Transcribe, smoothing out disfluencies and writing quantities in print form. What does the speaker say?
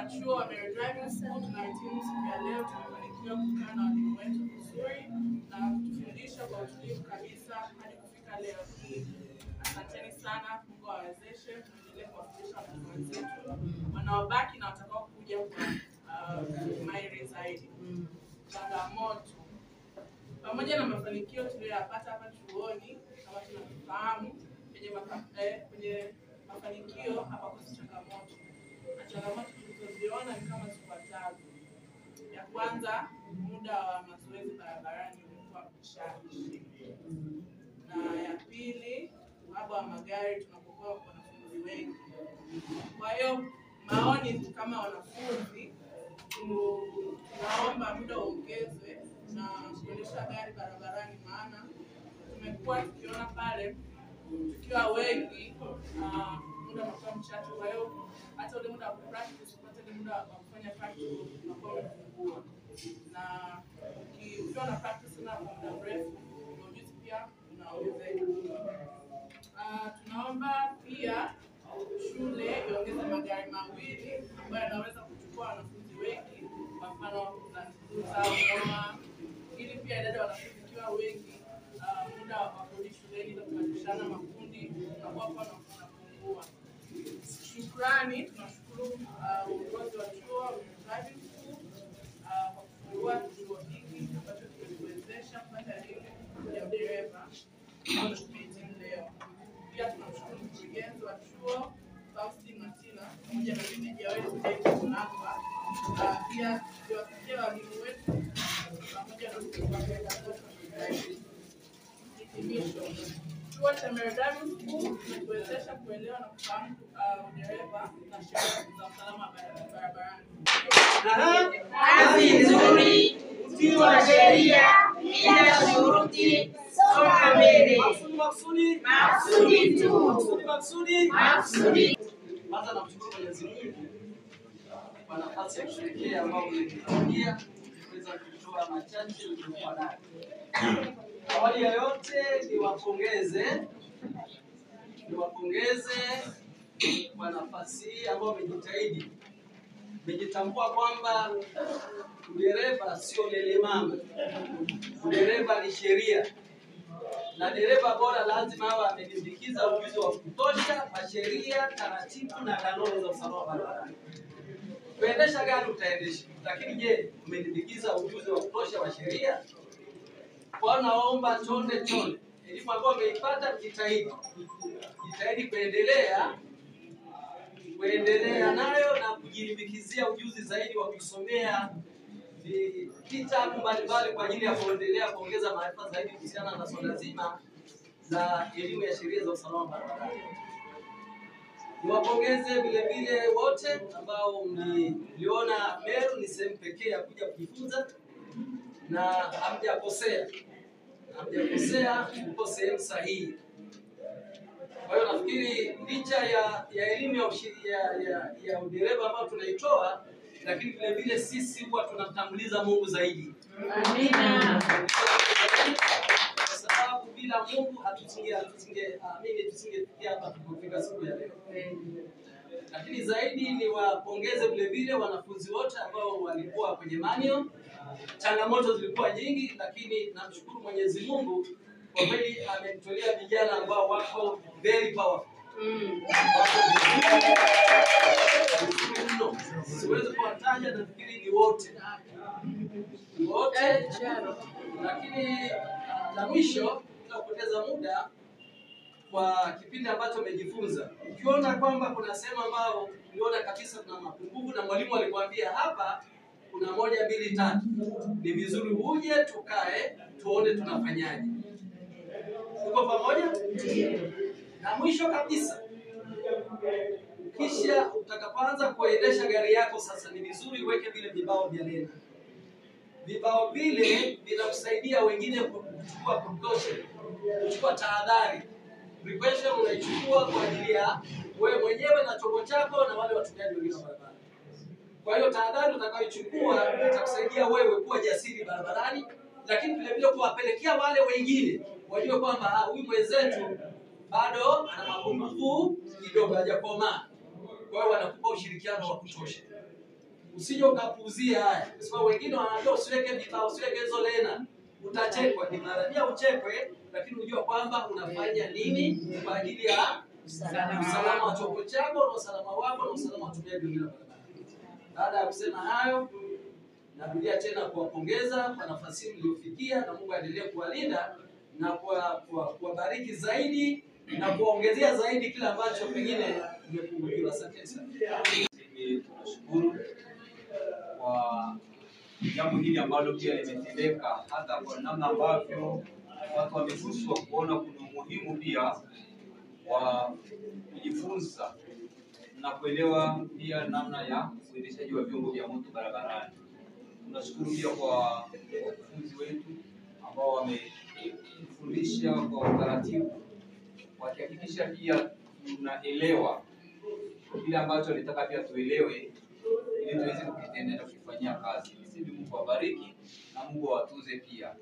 Wanachuo wa Meru Driving School tunahitimu siku ya leo. Tumefanikiwa kukaa na walimu wetu vizuri na kutufundisha kwa utulivu kabisa hadi kufika leo hii. Asanteni sana, Mungu awawezeshe, tuendelee kuwafundisha wanafunzi wetu wanaobaki na watakao kuja kwa mairi zaidi. Changamoto pamoja na mafanikio tuliyoyapata hapa chuoni, kama tunavyofahamu kwenye mafanikio hapa kuna changamoto. Na changamoto tulizoziona ni kama zifuatazo. Ya kwanza, muda wa mazoezi barabarani ulikuwa mchache. Na ya pili, uhaba wa magari tunapokuwa wanafunzi wengi. Kwa hiyo maoni kama wanafunzi tunaomba muda uongezwe na kuendesha gari barabarani, maana tumekuwa tukiona pale tukiwa wengi muda unakuwa mchache. Kwa hiyo hata ule muda wa practice, hata ule muda wa kufanya practice unakuwa umepungua, na ukiwa na practice na muda mrefu ujuzi pia unaongezeka. Tunaomba pia shule iongeze magari mawili ambayo yanaweza kuchukua wanafunzi wengi, kwa mfano za ili pia idadi ya wanafunzi ikiwa wengi, muda wa kurudi shuleni na kubadilishana makundi unakuwa unapungua. Shukrani, tunashukuru uongozi wa chuo Driving School kwa kufungua chuo hiki ambacho kimetuwezesha kupata elimu ya udereva ambayo tumehitimu leo. Pia tunamshukuru mkurugenzi wa chuo Faustin Matina pamoja na meneja wetu David Kulangwa. Pia tuwafikia walimu wetu pamoja na hitimisho. Chuo cha Meru Driving School kimetuwezesha kuelewa na kufahamu udereva na sheria za usalama barabarani. Kazi nzuri, utii wa sheria, bila shuruti, songa mbele. Maksudi tu. Maksudi. Kwanza namshukuru Mwenyezi Mungu kwa nafasi ya kushirikia ambao mlinipatia kuweza kutoa machache niliokuwa nayo. Awali ya yote niwapongeze kwa nafasi hii ambao mmejitahidi. Mmejitambua kwamba udereva sio lelemama. Udereva ni sheria. Na dereva bora lazima awe amedindikiza ujuzi wa kutosha wa sheria, taratibu na kanuni za usalama barabarani. Kuendesha gari utaendesha, lakini je, umedindikiza ujuzi wa kutosha wa sheria? Kwa naomba chonde elimu ambayo umeipata jitahidi kuendelea nayo na kujilimbikizia ujuzi zaidi wa kusomea vitabu mbalimbali kwa ajili ya kuendelea kuongeza maarifa zaidi kuhusiana na swala zima za elimu ya sheria za usalama barabarani. Niwapongeze vile wote ambao mliona Meru ni sehemu pekee ya kuja kujifunza na hamjakosea, mko sehemu sahihi. Kwa hiyo nafikiri licha ya elimu ya udereva ambao tunaitoa, lakini vile sisi huwa tunamtanguliza Mungu zaidi. Amina. Kwa sababu bila Mungu tusingefikia hapa tulipofika siku ya leo. Lakini zaidi ni wapongeze vile wanafunzi wote ambao walikuwa kwenye manio. Changamoto zilikuwa nyingi, lakini namshukuru Mwenyezi Mungu kwa kweli amenitolea vijana ambao wako very powerful. Siwezi kuwataja, nafikiri ni wote. Lakini la mwisho, bila kupoteza muda, kwa kipindi ambacho umejifunza, ukiona kwamba kuna sehemu ambao uliona kabisa kuna mapungufu na mwalimu alikwambia hapa kuna 1, 2, 3, ni vizuri uje tukae tuone tunafanyaje. Uko pamoja? Na mwisho kabisa, kisha utakapoanza kuendesha gari yako sasa, ni vizuri uweke vile vibao vya neno. Vibao vile vinakusaidia wengine kuchukua precaution, kuchukua tahadhari. Precaution unaichukua kwa ajili ya wewe mwenyewe na chombo chako na wale watumiaji wengine wa barabara. Kwa hiyo tahadhari utakayochukua itakusaidia wewe kuwa jasiri barabarani, lakini vile kuwapelekea wale wengine wajue kwamba huyu mwenzetu bado ana mapungufu kidogo, hajakomaa. Kwa hiyo wanakupa ushirikiano wa kutosha. Usije ukapuuzia haya. Kwa sababu wengine wanaambia usiweke vibao, usiweke hizo lena. Utachekwa. Ni maana uchekwe, lakini unajua kwamba unafanya nini kwa ajili ya usalama wa chombo chako na usalama wako na usalama wa watumiaji wengine wa barabara. Baada ya kusema hayo, narudia tena kuwapongeza kwa nafasi mliofikia, na Mungu aendelee kuwalinda na kuwabariki zaidi na kuongezea zaidi kile ambacho pengine mmepungukiwa. Asante sana. Tunashukuru kwa jambo hili ambalo pia limetendeka, hata kwa namna ambavyo watu wameguswa kuona kuna umuhimu pia wa kujifunza na kuelewa pia namna ya uendeshaji wa vyombo vya moto barabarani. Tunashukuru pia kwa wakufunzi wetu ambao wamefundisha kwa utaratibu, wakihakikisha pia tunaelewa kile ambacho alitaka pia tuelewe ili tuweze kukitendea na kufanyia kazi. Mungu awabariki na Mungu awatuze pia.